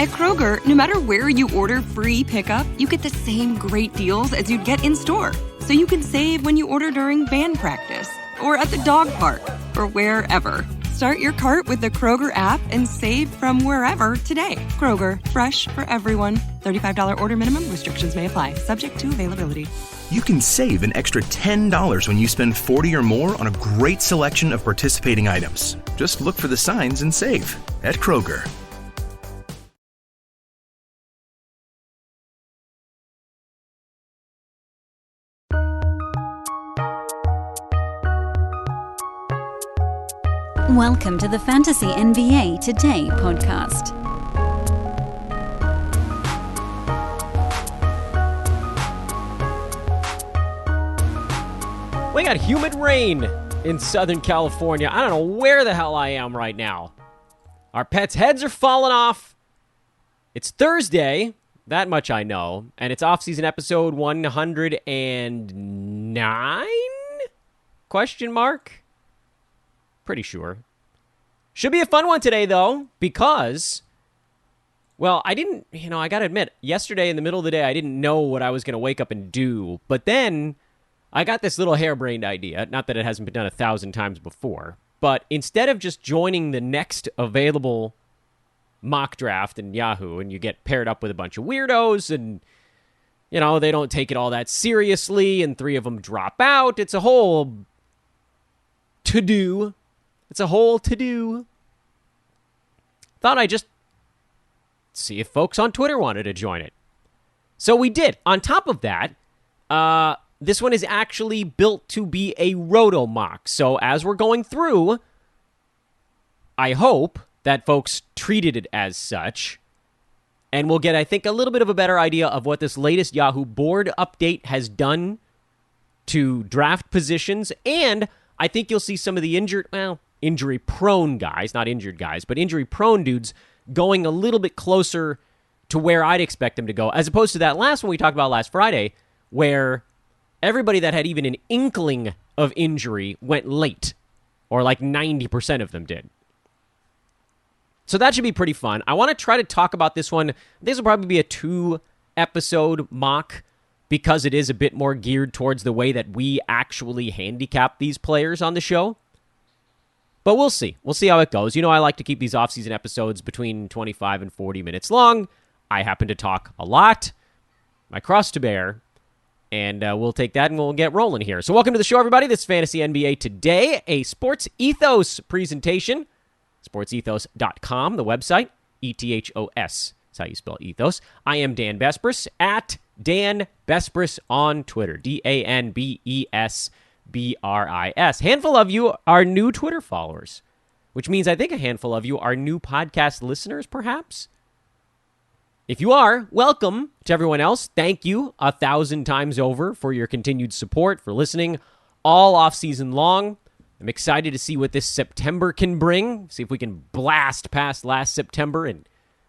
At Kroger, no matter where you order free pickup, you get the same great deals as you'd get in-store. So you can save when you order during band practice, or at the dog park, or wherever. Start your cart with the Kroger app and save from wherever today. Kroger, fresh for everyone. $35 order minimum. Restrictions may apply. Subject to availability. You can save an extra $10 when you spend $40 or more on a great selection of participating items. Just look for the signs and save at Kroger. Welcome to the Fantasy NBA Today podcast. We got humid rain in Southern California. I don't know where the hell I am right now. Our pets' heads are falling off. It's Thursday, that much I know, and it's off-season episode 109? Question mark? Pretty sure. Should be a fun one today, though, because, well, I gotta admit, yesterday in the middle of the day, I didn't know what I was going to wake up and do, but then I got this little harebrained idea, not that it hasn't been done 1,000 times before, but instead of just joining the next available mock draft in Yahoo, and you get paired up with a bunch of weirdos, and, you know, they don't take it all that seriously, and 3 of them drop out, it's a whole to-do. Thought I'd just see if folks on Twitter wanted to join it. So we did. On top of that, this one is actually built to be a Roto mock. So as we're going through, I hope that folks treated it as such. And we'll get, I think, a little bit of a better idea of what this latest Yahoo board update has done to draft positions. And I think you'll see some of the injury-prone guys, not injured guys, but injury-prone dudes going a little bit closer to where I'd expect them to go, as opposed to that last one we talked about last Friday, where everybody that had even an inkling of injury went late, or like 90% of them did. So that should be pretty fun. I want to try to talk about this one. This will probably be a 2-episode mock, because it is a bit more geared towards the way that we actually handicap these players on the show. But we'll see. We'll see how it goes. You know, I like to keep these off-season episodes between 25 and 40 minutes long. I happen to talk a lot. My cross to bear. And we'll take that and we'll get rolling here. So welcome to the show, everybody. This is Fantasy NBA Today, a Sports Ethos presentation. SportsEthos.com, the website. ETHOS. That's how you spell ethos. I am Dan Bespris, at Dan Bespris on Twitter. DANBESBRIS. Handful of you are new Twitter followers, which means I think a handful of you are new podcast listeners, perhaps. If you are, welcome. To everyone else, thank you 1,000 times over for your continued support, for listening all off-season long. I'm excited to see what this September can bring, see if we can blast past last September and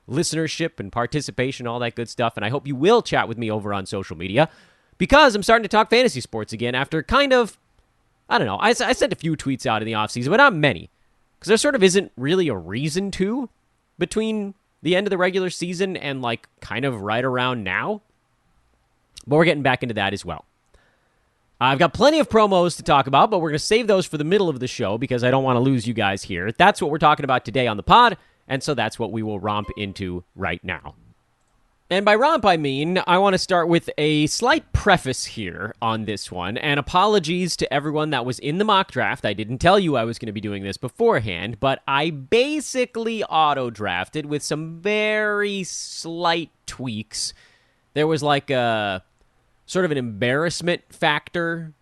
listenership and participation, all that good stuff. And I hope you will chat with me over on social media, because I'm starting to talk fantasy sports again after kind of, I don't know, I sent a few tweets out in the offseason, but not many, because there sort of isn't really a reason to between the end of the regular season and like kind of right around now. But we're getting back into that as well. I've got plenty of promos to talk about, but we're going to save those for the middle of the show because I don't want to lose you guys here. That's what we're talking about today on the pod, and so that's what we will romp into right now. And by romp, I mean, I want to start with a slight preface here on this one, and apologies to everyone that was in the mock draft. I didn't tell you I was going to be doing this beforehand, but I basically auto-drafted with some very slight tweaks. There was like a sort of an embarrassment factor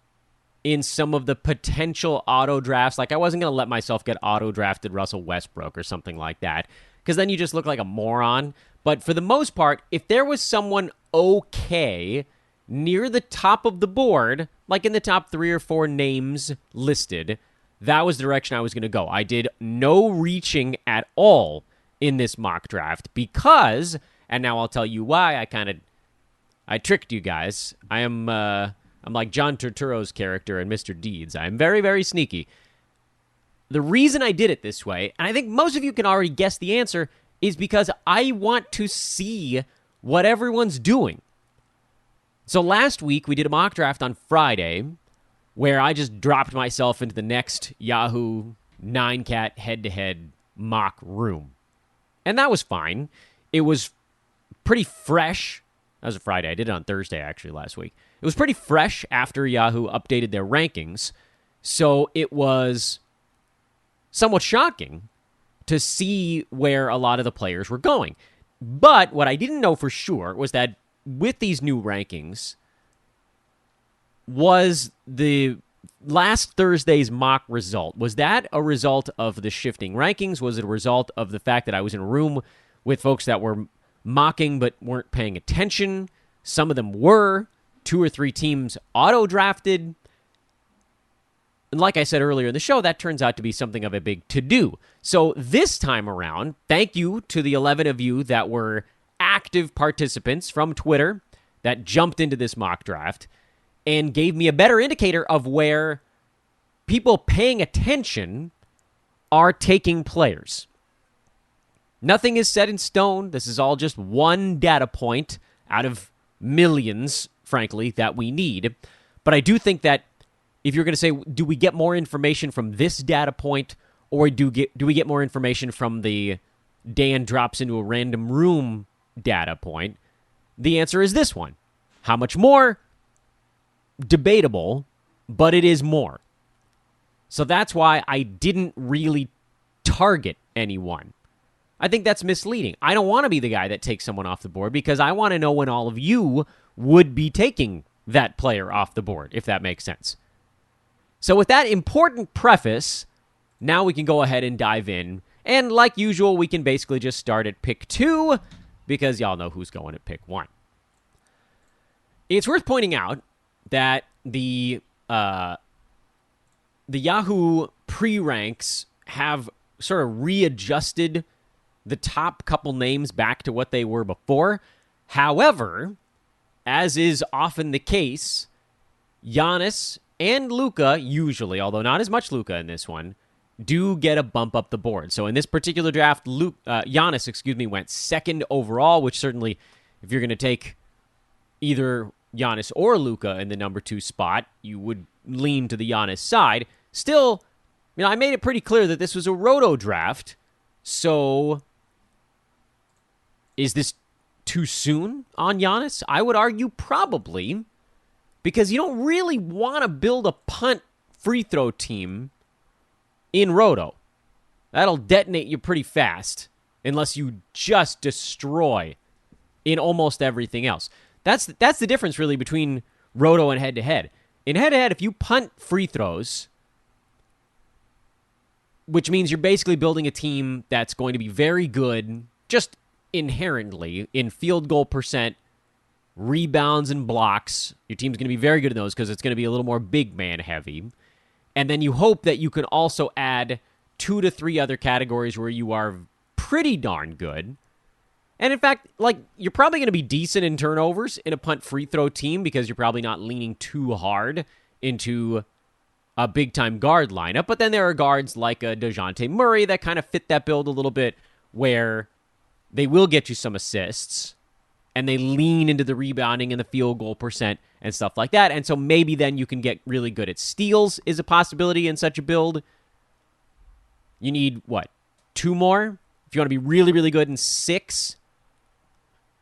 in some of the potential auto-drafts. Like, I wasn't going to let myself get auto-drafted Russell Westbrook or something like that, because then you just look like a moron. But for the most part, if there was someone okay near the top of the board, like in the top 3 or 4 names listed, that was the direction I was going to go. I did no reaching at all in this mock draft because, and now I'll tell you why, I tricked you guys. I'm like John Turturro's character in Mr. Deeds. I'm very, very sneaky. The reason I did it this way, and I think most of you can already guess the answer, is because I want to see what everyone's doing. So last week, we did a mock draft on Friday where I just dropped myself into the next Yahoo 9-cat head-to-head mock room. And that was fine. It was pretty fresh. That was a Friday. I did it on Thursday, actually, last week. It was pretty fresh after Yahoo updated their rankings. So it was somewhat shocking to see where a lot of the players were going. But what I didn't know for sure was that with these new rankings, was the last Thursday's mock result, was that a result of the shifting rankings? Was it a result of the fact that I was in a room with folks that were mocking but weren't paying attention? Some of them were. 2 or 3 teams auto-drafted. And like I said earlier in the show, that turns out to be something of a big to-do. So this time around, thank you to the 11 of you that were active participants from Twitter that jumped into this mock draft and gave me a better indicator of where people paying attention are taking players. Nothing is set in stone. This is all just one data point out of millions, frankly, that we need. But I do think that if you're going to say, do we get more information from this data point, or do we get more information from the Dan drops into a random room data point, the answer is this one. How much more? Debatable, but it is more. So that's why I didn't really target anyone. I think that's misleading. I don't want to be the guy that takes someone off the board because I want to know when all of you would be taking that player off the board, if that makes sense. So with that important preface, now we can go ahead and dive in. And like usual, we can basically just start at pick 2 because y'all know who's going at pick 1. It's worth pointing out that the Yahoo pre-ranks have sort of readjusted the top couple names back to what they were before. However, as is often the case, Giannis and Luka usually, although not as much Luka in this one, do get a bump up the board. So in this particular draft, Giannis, went second overall, which certainly, if you're going to take either Giannis or Luka in the number 2 spot, you would lean to the Giannis side. Still, I made it pretty clear that this was a Roto draft, so is this too soon on Giannis? I would argue probably, because you don't really want to build a punt free throw team in Roto. That'll detonate you pretty fast unless you just destroy in almost everything else. That's the difference really between Roto and head-to-head. In head-to-head, if you punt free throws, which means you're basically building a team that's going to be very good just inherently in field goal percent, rebounds, and blocks. Your team's going to be very good in those because it's going to be a little more big man heavy. And then you hope that you can also add 2 to 3 other categories where you are pretty darn good. And in fact, you're probably going to be decent in turnovers in a punt free throw team because you're probably not leaning too hard into a big-time guard lineup. But then there are guards like a DeJounte Murray that kind of fit that build a little bit where they will get you some assists and they lean into the rebounding and the field goal percent and stuff like that. And so maybe then you can get really good at steals is a possibility in such a build. You need, 2 more? If you want to be really, really good in 6?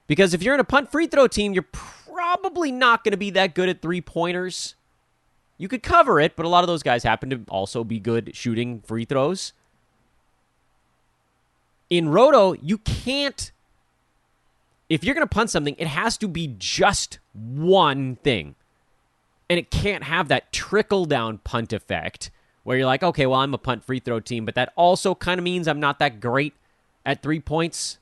Because if you're in a punt free throw team, you're probably not going to be that good at 3-pointers. You could cover it, but a lot of those guys happen to also be good at shooting free throws. In Roto, you can't. If you're going to punt something, it has to be just one thing. And it can't have that trickle-down punt effect where you're like, okay, well, I'm a punt free throw team, but that also kind of means I'm not that great at 3 points.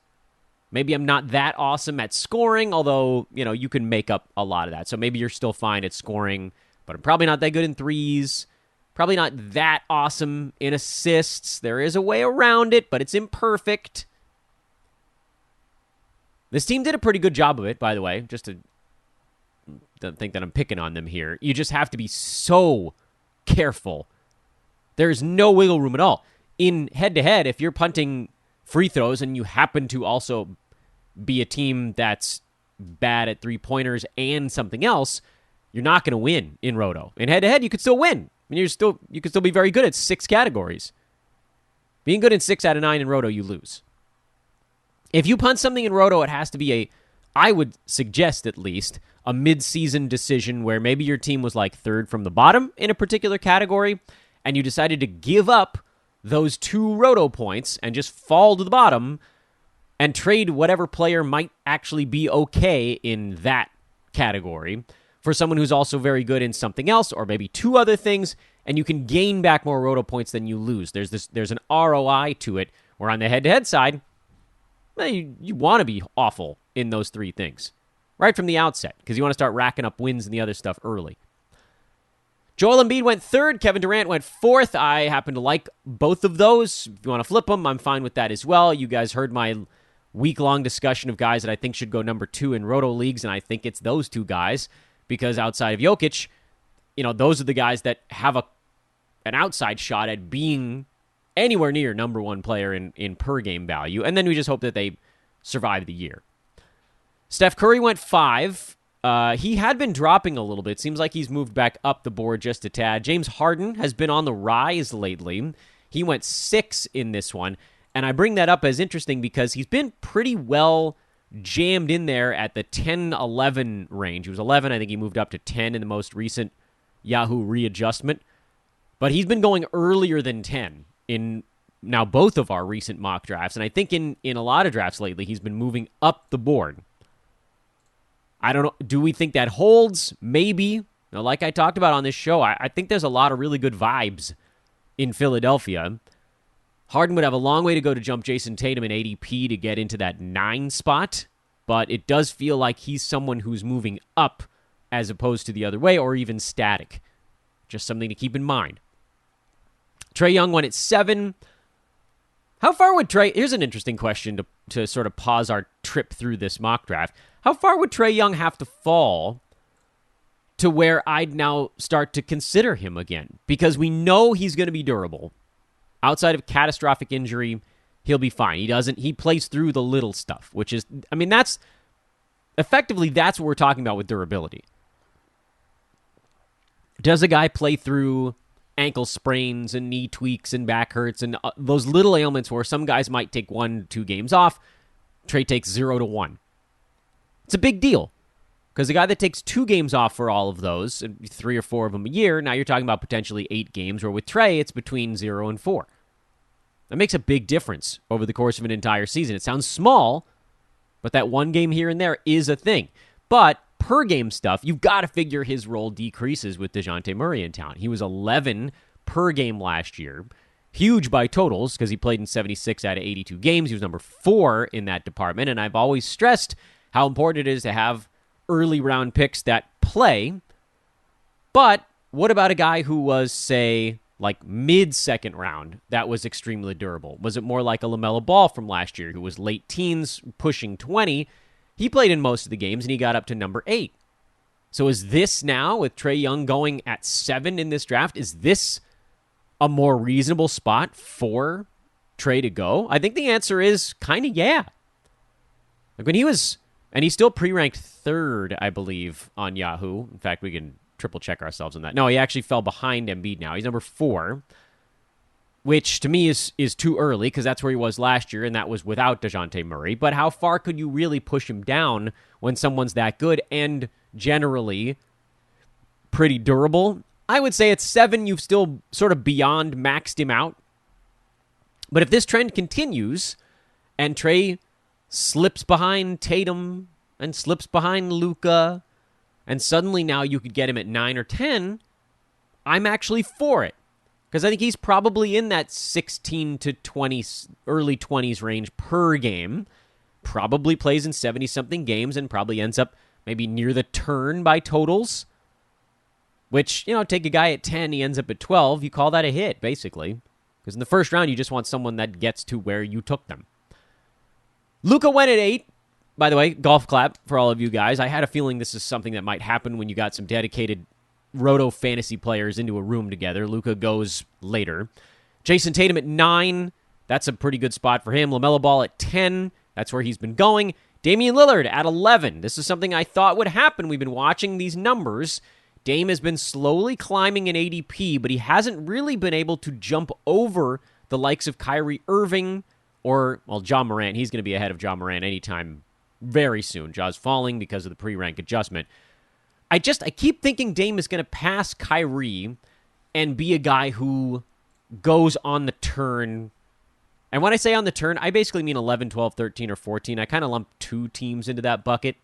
Maybe I'm not that awesome at scoring, although, you can make up a lot of that. So maybe you're still fine at scoring, but I'm probably not that good in threes. Probably not that awesome in assists. There is a way around it, but it's imperfect. This team did a pretty good job of it, by the way, just to don't think that I'm picking on them here. You just have to be so careful. There's no wiggle room at all. In head-to-head, if you're punting free throws and you happen to also be a team that's bad at three-pointers and something else, you're not going to win in Roto. In head-to-head, you could still win. I mean, you could still be very good at 6 categories. Being good in 6 out of 9 in Roto, you lose. If you punt something in Roto, it has to be I would suggest at least, a mid-season decision where maybe your team was like third from the bottom in a particular category, and you decided to give up those 2 Roto points and just fall to the bottom and trade whatever player might actually be okay in that category for someone who's also very good in something else or maybe 2 other things, and you can gain back more Roto points than you lose. There's an ROI to it, where on the head-to-head side, you want to be awful in those 3 things right from the outset because you want to start racking up wins and the other stuff early. Joel Embiid went 3rd. Kevin Durant went 4th. I happen to like both of those. If you want to flip them, I'm fine with that as well. You guys heard my week-long discussion of guys that I think should go number 2 in Roto leagues, and I think it's those 2 guys because outside of Jokic, those are the guys that have an outside shot at being anywhere near number 1 player in per-game value, and then we just hope that they survive the year. Steph Curry went 5. He had been dropping a little bit. Seems like he's moved back up the board just a tad. James Harden has been on the rise lately. He went 6 in this one, and I bring that up as interesting because he's been pretty well jammed in there at the 10-11 range. He was 11. I think he moved up to 10 in the most recent Yahoo readjustment. But he's been going earlier than 10 in now both of our recent mock drafts, and I think in a lot of drafts lately, he's been moving up the board. I don't know. Do we think that holds? Maybe. Like I talked about on this show, I think there's a lot of really good vibes in Philadelphia. Harden would have a long way to go to jump Jason Tatum in ADP to get into that 9 spot, but it does feel like he's someone who's moving up as opposed to the other way or even static. Just something to keep in mind. Trae Young went at 7. How far would Trae... Here's an interesting question to sort of pause our trip through this mock draft. How far would Trae Young have to fall to where I'd now start to consider him again? Because we know he's going to be durable. Outside of catastrophic injury, he'll be fine. He plays through the little stuff, which is... I mean, that's what we're talking about with durability. Does a guy play through ankle sprains and knee tweaks and back hurts and those little ailments where some guys might take 1-2 games off? Trae takes 0 to 1. It's a big deal because the guy that takes 2 games off for all of those, 3 or 4 of them a year, now you're talking about potentially 8 games, where with Trae, it's between 0 and 4. That makes a big difference over the course of an entire season. It sounds small, but that 1 game here and there is a thing. But per game stuff, you've got to figure his role decreases with DeJounte Murray in town. He was 11 per game last year. Huge by totals because he played in 76 out of 82 games. He was number 4 in that department, and I've always stressed how important it is to have early round picks that play. But what about a guy who was, say, like mid-second round that was extremely durable? Was it more like a LaMelo Ball from last year who was late teens, pushing 20? He played in most of the games, and he got up to number 8. So is this now, with Trae Young going at 7 in this draft, is this a more reasonable spot for Trae to go? I think the answer is kind of yeah. Like when he was... And he's still pre-ranked 3rd, I believe, on Yahoo. In fact, we can triple-check ourselves on that. No, he actually fell behind Embiid now. He's number 4, which to me is too early because that's where he was last year, and that was without DeJounte Murray. But how far could you really push him down when someone's that good and generally pretty durable? I would say at 7, you've still sort of beyond maxed him out. But if this trend continues and Trae slips behind Tatum and slips behind Luka, and suddenly now you could get him at 9 or 10, I'm actually for it. Because I think he's probably in that 16 to 20, early 20s range per game. Probably plays in 70-something games and probably ends up maybe near the turn by totals. Which, take a guy at 10, he ends up at 12. You call that a hit, basically. Because in the first round, you just want someone that gets to where you took them. Luka went at 8. By the way, golf clap for all of you guys. I had a feeling this is something that might happen when you got some dedicated Roto fantasy players into a room together. Luka goes later. Jason Tatum at 9. That's a pretty good spot for him. LaMelo Ball at 10. That's where he's been going. Damian Lillard at 11. This is something I thought would happen. We've been watching these numbers. Dame has been slowly climbing in ADP, but he hasn't really been able to jump over the likes of Kyrie Irving or, well, Ja Morant. He's going to be ahead of Ja Morant anytime very soon. Ja's falling because of the pre-rank adjustment. I keep thinking Dame is going to pass Kyrie and be a guy who goes on the turn. And when I say on the turn, I basically mean 11, 12, 13, or 14. I kind of lump 2 teams into that bucket.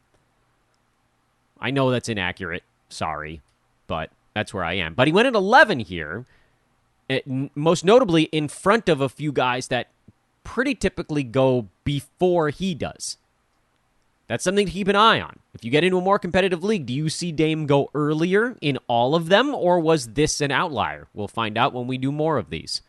I know that's inaccurate. Sorry. But that's where I am. But he went at 11 here, most notably in front of a few guys that pretty typically go before he does. That's something to keep an eye on. If you get into a more competitive league, do you see Dame go earlier in all of them, or was this an outlier? We'll find out when we do more of these.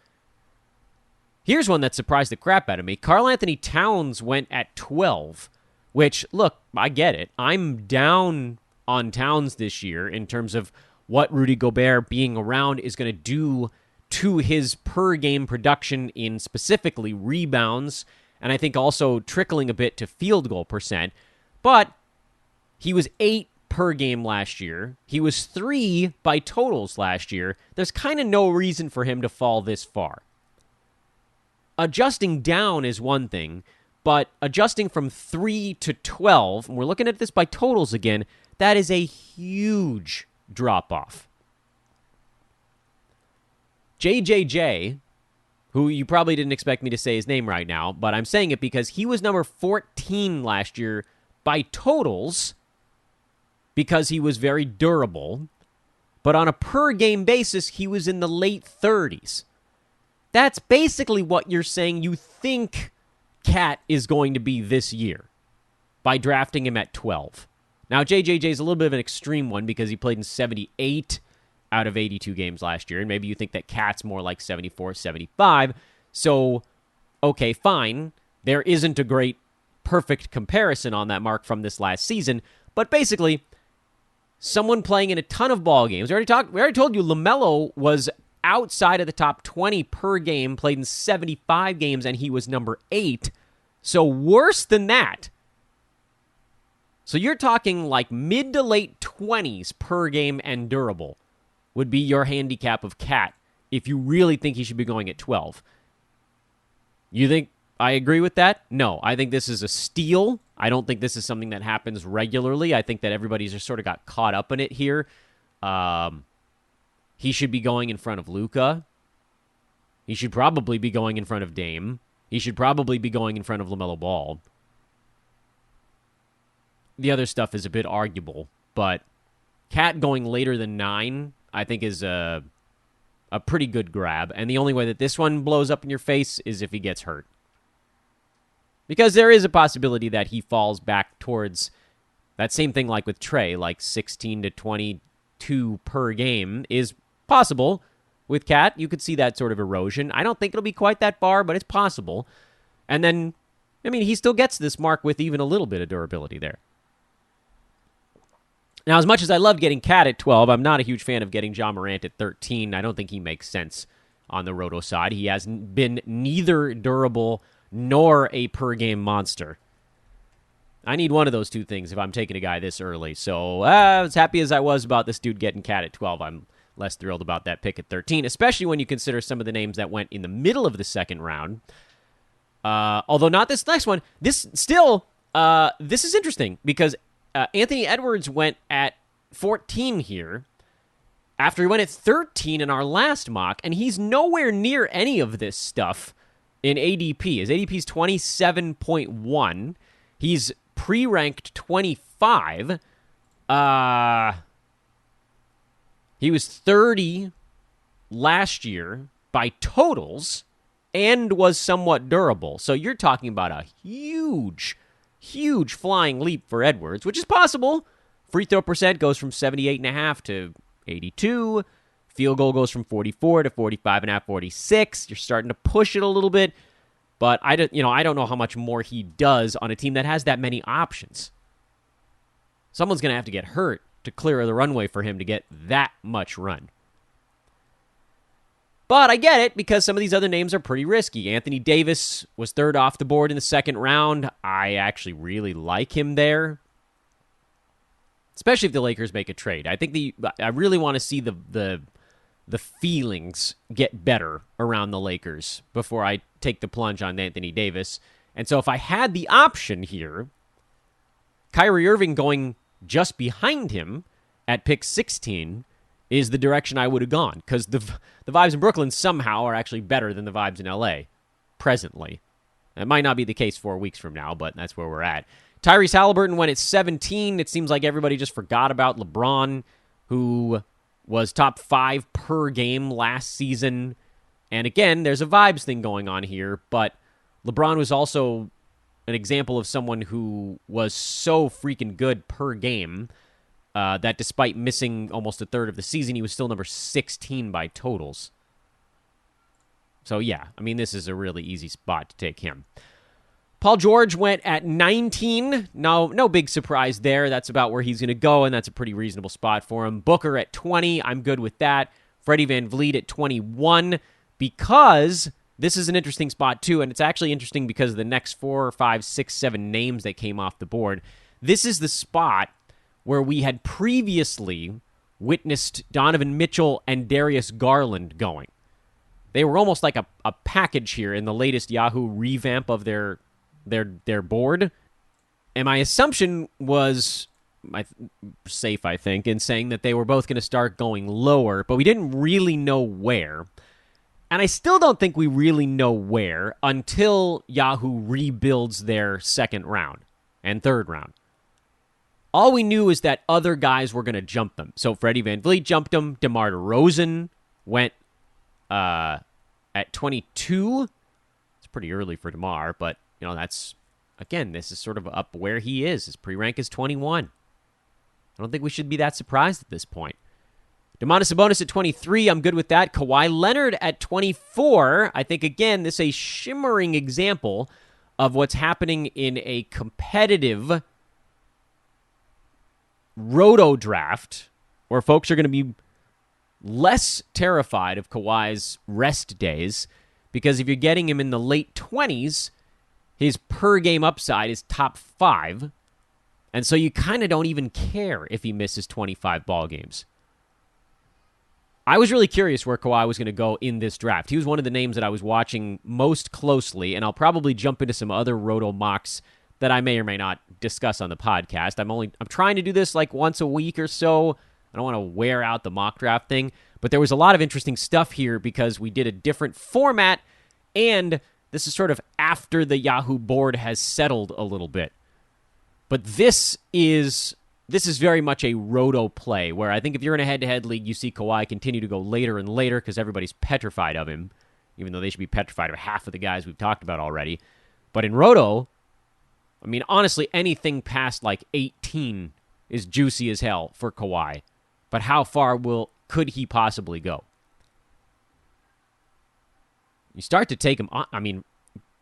Here's one that surprised the crap out of me. Karl Anthony Towns went at 12, which, look, I get it. I'm down on Towns this year in terms of what Rudy Gobert being around is going to do to his per-game production in specifically rebounds, and I think also trickling a bit to field goal percent. But he was 8 per game last year. He was 3 by totals last year. There's kind of no reason for him to fall this far. Adjusting down is one thing, but adjusting from 3 to 12, and we're looking at this by totals again, that is a huge drop-off. JJJ, who you probably didn't expect me to say his name right now, but I'm saying it because he was number 14 last year by totals because he was very durable, but on a per-game basis, he was in the late 30s. That's basically what you're saying you think Cat is going to be this year by drafting him at 12. Now, JJJ is a little bit of an extreme one because he played in 78 out of 82 games last year, and maybe you think that Cat's more like 74, 75. So, okay, fine. There isn't a great perfect comparison on that mark from this last season, but basically, someone playing in a ton of ball games. We already told you LaMelo was outside of the top 20 per game, played in 75 games, and he was number 8. So worse than that. So you're talking like mid to late 20s per game and durable would be your handicap of Cat if you really think he should be going at 12. You think I agree with that? No, I think this is a steal. I don't think this is something that happens regularly. I think that everybody's just sort of got caught up in it here. He should be going in front of Luka. He should probably be going in front of Dame. He should probably be going in front of LaMelo Ball. The other stuff is a bit arguable, but Cat going later than 9, I think, is a pretty good grab. And the only way that this one blows up in your face is if he gets hurt. Because there is a possibility that he falls back towards that same thing like with Trey, like 16 to 22 per game is possible. With Cat, you could see that sort of erosion. I don't think it'll be quite that far, but it's possible. And then, I mean, he still gets this mark with even a little bit of durability there. Now, as much as I love getting Cat at 12, I'm not a huge fan of getting Ja Morant at 13. I don't think he makes sense on the Roto side. He has been neither durable nor a per-game monster. I need one of those two things if I'm taking a guy this early. So, as happy as I was about this dude getting Cat at 12, I'm less thrilled about that pick at 13, especially when you consider some of the names that went in the middle of the second round. Although not this next one. This is interesting because Anthony Edwards went at 14 here after he went at 13 in our last mock, and he's nowhere near any of this stuff in ADP. His ADP is 27.1. He's pre-ranked 25. He was 30 last year by totals and was somewhat durable. So you're talking about a huge flying leap for Edwards, which is possible. Free throw percent goes from 78.5 to 82. Field goal goes from 44 to 45.5, 46. You're starting to push it a little bit, but I don't know how much more he does on a team that has that many options. Someone's going to have to get hurt to clear the runway for him to get that much run. But I get it because some of these other names are pretty risky. Anthony Davis was third off the board in the second round. I actually really like him there, especially if the Lakers make a trade. I really want to see the feelings get better around the Lakers before I take the plunge on Anthony Davis. And so if I had the option here, Kyrie Irving going just behind him at pick 16 is the direction I would have gone, because the vibes in Brooklyn somehow are actually better than the vibes in LA presently. It might not be the case 4 weeks from now, but that's where we're at. Tyrese Halliburton went at 17. It seems like everybody just forgot about LeBron, who was top 5 per game last season. And again, there's a vibes thing going on here, but LeBron was also an example of someone who was so freaking good per game that despite missing almost a third of the season, he was still number 16 by totals. So yeah, I mean, this is a really easy spot to take him. Paul George went at 19. No big surprise there. That's about where he's going to go, and that's a pretty reasonable spot for him. Booker at 20. I'm good with that. Freddie VanVleet at 21, because this is an interesting spot too, and it's actually interesting because of the next 4, 5, 6, 7 names that came off the board. This is the spot where we had previously witnessed Donovan Mitchell and Darius Garland going. They were almost like a package here in the latest Yahoo revamp of their board. And my assumption was safe, I think, in saying that they were both going to start going lower, but we didn't really know where. And I still don't think we really know where until Yahoo rebuilds their second round and third round. All we knew is that other guys were going to jump them. So Freddie VanVleet jumped them. DeMar DeRozan went at 22. It's pretty early for DeMar, but that's, again, this is sort of up where he is. His pre-rank is 21. I don't think we should be that surprised at this point. Domantas Sabonis at 23, I'm good with that. Kawhi Leonard at 24. I think, again, this is a shimmering example of what's happening in a competitive Roto draft where folks are going to be less terrified of Kawhi's rest days, because if you're getting him in the late 20s, his per-game upside is top 5, and so you kind of don't even care if he misses 25 ball games. I was really curious where Kawhi was going to go in this draft. He was one of the names that I was watching most closely, and I'll probably jump into some other Roto mocks that I may or may not discuss on the podcast. I'm trying to do this like once a week or so. I don't want to wear out the mock draft thing, but there was a lot of interesting stuff here because we did a different format, and this is sort of after the Yahoo board has settled a little bit. But this is very much a Roto play, where I think if you're in a head-to-head league, you see Kawhi continue to go later and later because everybody's petrified of him, even though they should be petrified of half of the guys we've talked about already. But in Roto, I mean, honestly, anything past like 18 is juicy as hell for Kawhi. But how far could he possibly go? You start to take him, I mean,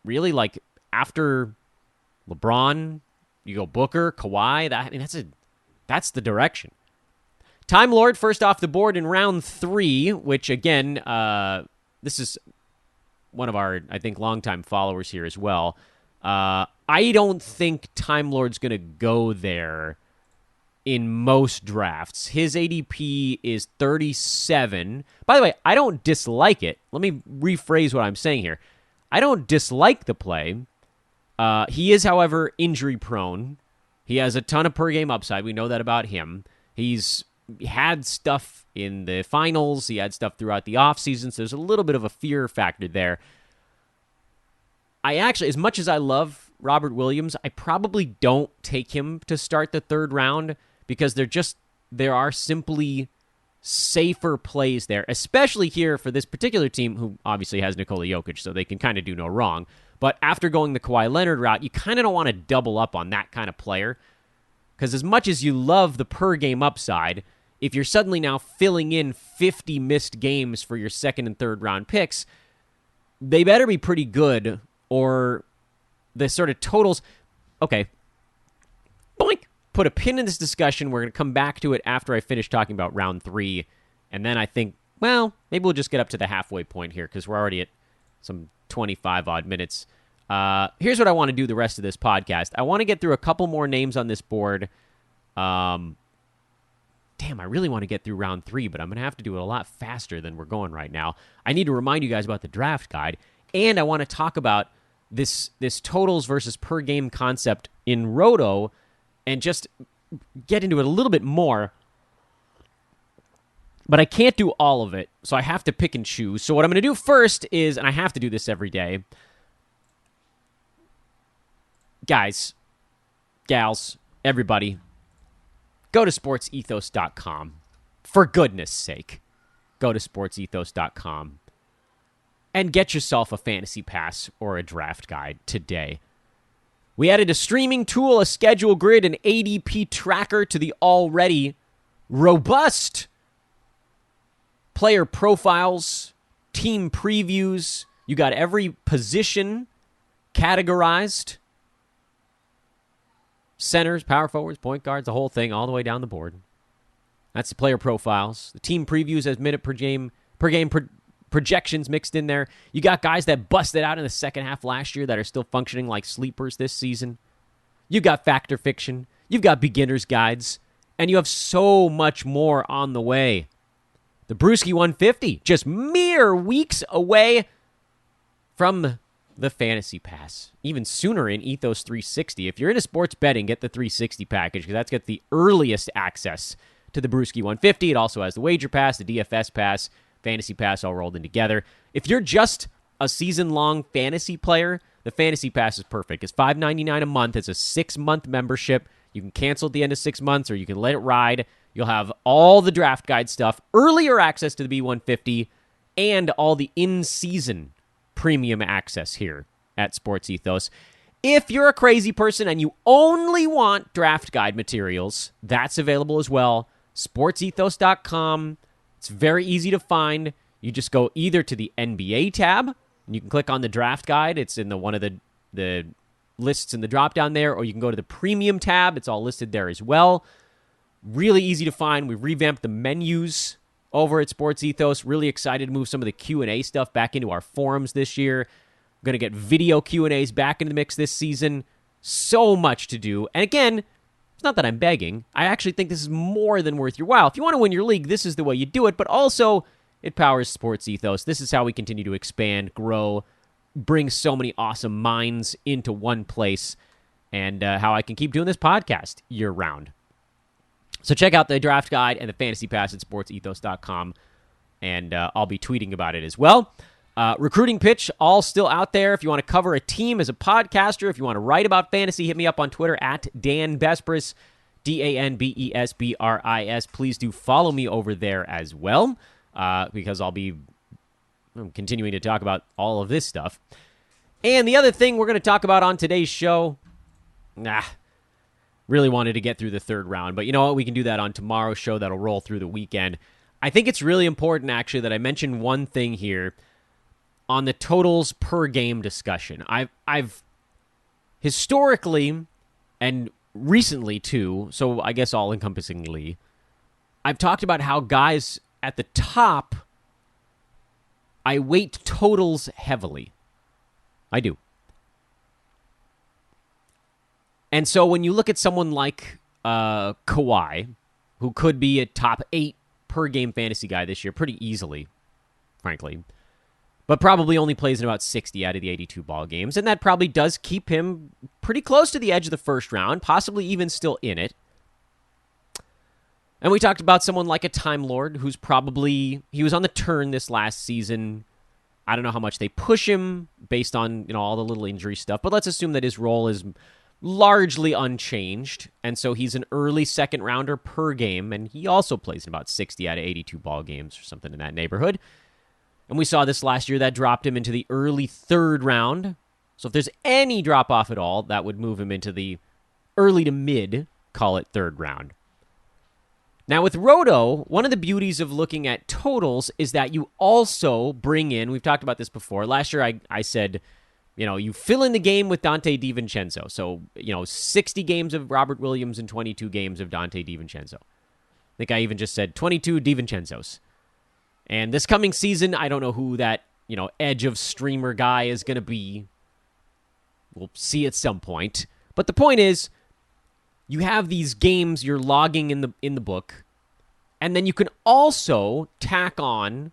really, like, after LeBron, you go Booker, Kawhi, that's the direction. Time Lord first off the board in round 3, which, again, this is one of our, I think, longtime followers here as well. I don't think Time Lord's going to go there in most drafts. His ADP is 37. By the way, I don't dislike it. Let me rephrase what I'm saying here. I don't dislike the play. He is, however, injury prone. He has a ton of per game upside. We know that about him. He's had stuff in the finals. He had stuff throughout the offseason, so there's a little bit of a fear factor there. I actually, as much as I love Robert Williams, I probably don't take him to start the third round because there are simply safer plays there, especially here for this particular team who obviously has Nikola Jokic, so they can kind of do no wrong. But after going the Kawhi Leonard route, you kind of don't want to double up on that kind of player because as much as you love the per-game upside, if you're suddenly now filling in 50 missed games for your second and third round picks, they better be pretty good or the sort of totals. Okay. Boink. Put a pin in this discussion. We're going to come back to it after I finish talking about round 3. And then I think Well, maybe we'll just get up to the halfway point here because we're already at some 25-odd minutes. Here's what I want to do the rest of this podcast. I want to get through a couple more names on this board. Damn, I really want to get through round 3, but I'm going to have to do it a lot faster than we're going right now. I need to remind you guys about the draft guide, and I want to talk about this totals versus per game concept in Roto and just get into it a little bit more. But I can't do all of it, so I have to pick and choose. So what I'm going to do first is, and I have to do this every day, guys, gals, everybody, go to sportsethos.com. For goodness sake, go to sportsethos.com and get yourself a fantasy pass or a draft guide today. We added a streaming tool, a schedule grid, an ADP tracker to the already robust player profiles, team previews. You got every position categorized. Centers, power forwards, point guards, the whole thing, all the way down the board. That's the player profiles. The team previews as minute per game projections mixed in there. You got guys that busted out in the second half last year that are still functioning like sleepers this season. You got factor fiction. You've got beginner's guides. And you have so much more on the way. The Brewski 150, just mere weeks away from the Fantasy Pass. Even sooner in Ethos 360. If you're into sports betting, get the 360 package because that's got the earliest access to the Brewski 150. It also has the Wager Pass, the DFS Pass, Fantasy Pass all rolled in together. If you're just a season-long fantasy player, the Fantasy Pass is perfect. It's $5.99 a month. It's a 6-month membership. You can cancel at the end of 6 months or you can let it ride. You'll have all the draft guide stuff, earlier access to the B150, and all the in-season premium access here at Sports Ethos. If you're a crazy person and you only want draft guide materials, that's available as well. SportsEthos.com. It's very easy to find. You just go either to the NBA tab, and you can click on the draft guide. It's in one of the lists in the drop-down there, or you can go to the premium tab. It's all listed there as well. Really easy to find. We revamped the menus over at Sports Ethos. Really excited to move some of the Q&A stuff back into our forums this year. We're going to get video Q&As back into the mix this season. So much to do. And again, it's not that I'm begging. I actually think this is more than worth your while. If you want to win your league, this is the way you do it. But also, it powers Sports Ethos. This is how we continue to expand, grow, bring so many awesome minds into one place, and how I can keep doing this podcast year-round. So check out the draft guide and the fantasy pass at sportsethos.com, and I'll be tweeting about it as well. Recruiting pitch, all still out there. If you want to cover a team as a podcaster, if you want to write about fantasy, hit me up on Twitter at Dan Bespris, DanBesbris. Please do follow me over there as well, because I'll be continuing to talk about all of this stuff. And the other thing we're going to talk about on today's show, really wanted to get through the third round, but you know what? We can do that on tomorrow's show. That'll roll through the weekend. I think it's really important, actually, that I mention one thing here on the totals per game discussion. I've historically and recently, too, so I guess all-encompassingly, I've talked about how guys at the top, I weight totals heavily. I do. And so when you look at someone like Kawhi, who could be a top 8 per game fantasy guy this year pretty easily, frankly, but probably only plays in about 60 out of the 82 ball games, and that probably does keep him pretty close to the edge of the first round, possibly even still in it. And we talked about someone like a Time Lord, who's probably, he was on the turn this last season. I don't know how much they push him based on, all the little injury stuff, but let's assume that his role is largely unchanged, and so he's an early second rounder per game, and he also plays in about 60 out of 82 ball games or something in that neighborhood. And we saw this last year, that dropped him into the early third round. So if there's any drop off at all, that would move him into the early to mid, call it third round. Now with Roto, one of the beauties of looking at totals is that you also bring in, we've talked about this before, last year I said, you fill in the game with Dante DiVincenzo. So, 60 games of Robert Williams and 22 games of Dante DiVincenzo. I think I even just said 22 DiVincenzos. And this coming season, I don't know who that, edge of streamer guy is going to be. We'll see at some point. But the point is, you have these games you're logging in the book, and then you can also tack on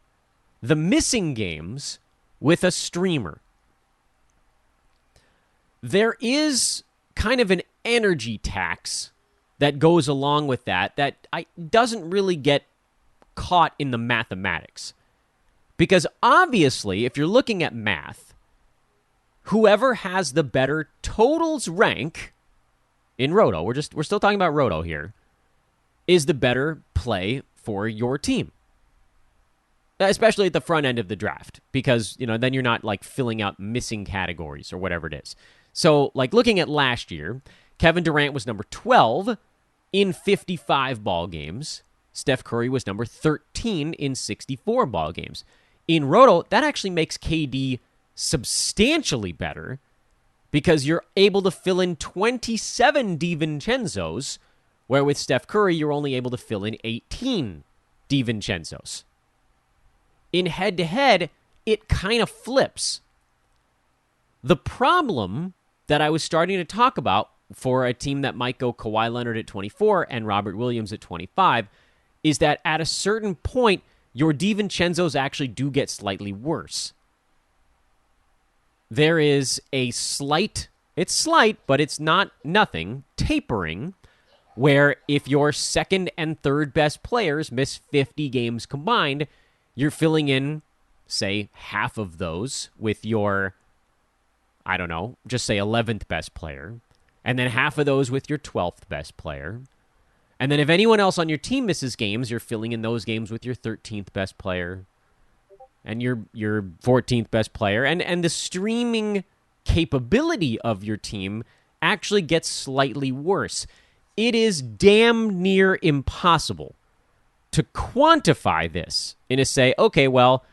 the missing games with a streamer. There is kind of an energy tax that goes along with that doesn't really get caught in the mathematics. Because obviously, if you're looking at math, whoever has the better totals rank in Roto, we're still talking about Roto here, is the better play for your team. Especially at the front end of the draft, because, then you're not like filling out missing categories or whatever it is. So, like looking at last year, Kevin Durant was number 12 in 55 ball games. Steph Curry was number 13 in 64 ball games. In Roto, that actually makes KD substantially better because you're able to fill in 27 DiVincenzo's, where with Steph Curry, you're only able to fill in 18 DiVincenzo's. In head-to-head, it kind of flips. The problem that I was starting to talk about for a team that might go Kawhi Leonard at 24 and Robert Williams at 25 is that at a certain point, your DiVincenzo's actually do get slightly worse. There is a slight, but it's not nothing, tapering, where if your second and third best players miss 50 games combined, you're filling in, say, half of those with your, just say 11th best player, and then half of those with your 12th best player. And then if anyone else on your team misses games, you're filling in those games with your 13th best player and your 14th best player. And the streaming capability of your team actually gets slightly worse. It is damn near impossible to quantify this and to say, okay, well,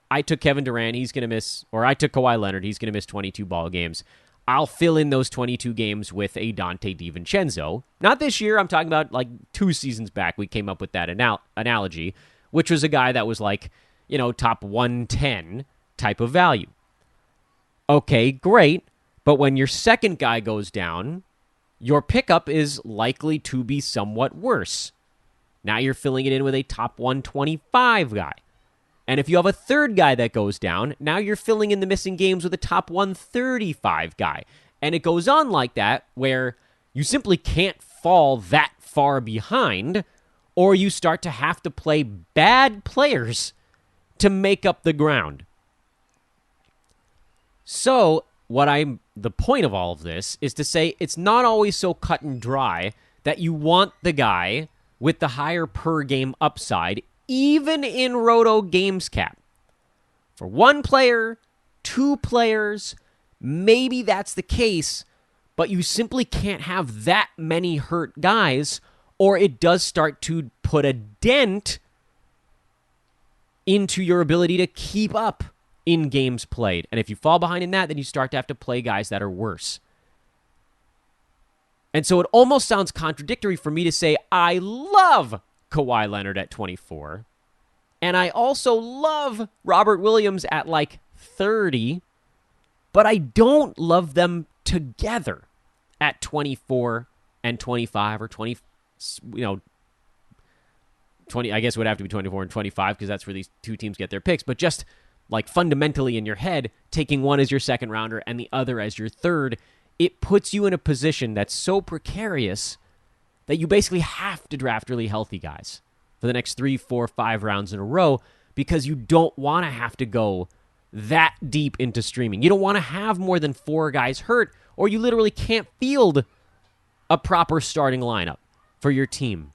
I took Kevin Durant, he's going to miss, or I took Kawhi Leonard, he's going to miss 22 ball games. I'll fill in those 22 games with a Dante DiVincenzo. Not this year, I'm talking about like 2 seasons back, we came up with that analogy, which was a guy that was like, top 110 type of value. Okay, great, but when your second guy goes down, your pickup is likely to be somewhat worse. Now you're filling it in with a top 125 guy. And if you have a third guy that goes down, now you're filling in the missing games with a top 135 guy. And it goes on like that, where you simply can't fall that far behind, or you start to have to play bad players to make up the ground. So, the point of all of this is to say it's not always so cut and dry that you want the guy with the higher per game upside, even in Roto Games Cap. For 1 player, 2 players, maybe that's the case, but you simply can't have that many hurt guys, or it does start to put a dent into your ability to keep up in games played. And if you fall behind in that, then you start to have to play guys that are worse. And so it almost sounds contradictory for me to say I love Kawhi Leonard at 24, and I also love Robert Williams at like 30, but I don't love them together at 24 and 25 or 20, 20, I guess it would have to be 24 and 25 because that's where these 2 teams get their picks, but just like fundamentally in your head, taking one as your second rounder and the other as your third, it puts you in a position that's so precarious that you basically have to draft really healthy guys for the next 3, 4, 5 rounds in a row because you don't want to have to go that deep into streaming. You don't want to have more than 4 guys hurt, or you literally can't field a proper starting lineup for your team.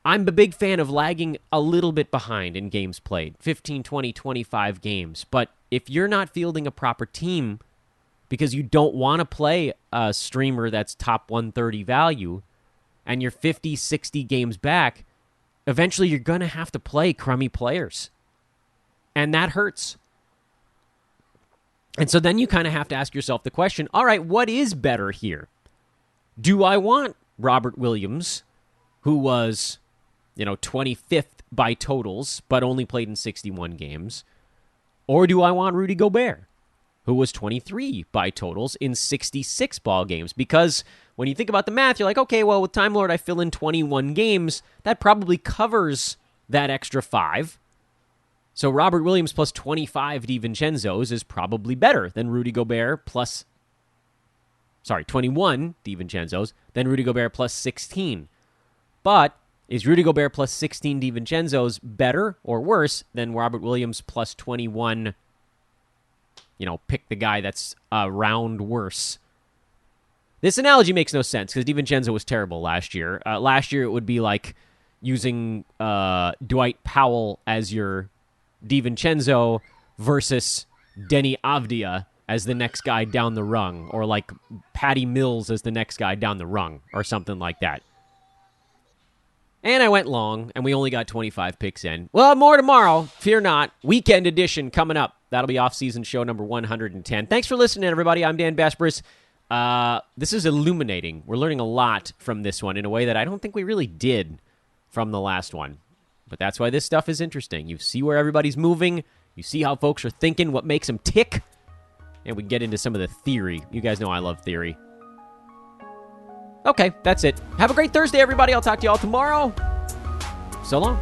I'm a big fan of lagging a little bit behind in games played, 15, 20, 25 games. But if you're not fielding a proper team because you don't want to play a streamer that's top 130 value and you're 50, 60 games back, eventually you're going to have to play crummy players. And that hurts. And so then you kind of have to ask yourself the question, all right, what is better here? Do I want Robert Williams, who was 25th by totals, but only played in 61 games? Or do I want Rudy Gobert, who was 23 by totals in 66 ball games? Because when you think about the math, you're like, okay, well, with Time Lord, I fill in 21 games. That probably covers that extra 5. So Robert Williams plus 25 DiVincenzo's is probably better than Rudy Gobert plus, 21 DiVincenzo's, than Rudy Gobert plus 16. But is Rudy Gobert plus 16 DiVincenzo's better or worse than Robert Williams plus 21? Pick the guy that's a round worse. This analogy makes no sense because DiVincenzo was terrible last year. Last year it would be like using Dwight Powell as your DiVincenzo versus Denny Avdia as the next guy down the rung, or like Patty Mills as the next guy down the rung, or something like that. And I went long, and we only got 25 picks in. Well, more tomorrow. Fear not. Weekend edition coming up. That'll be off-season show number 110. Thanks for listening, everybody. I'm Dan Besbris. This is illuminating. We're learning a lot from this one in a way that I don't think we really did from the last one. But that's why this stuff is interesting. You see where everybody's moving. You see how folks are thinking, what makes them tick. And we get into some of the theory. You guys know I love theory. Okay, that's it. Have a great Thursday, everybody. I'll talk to you all tomorrow. So long.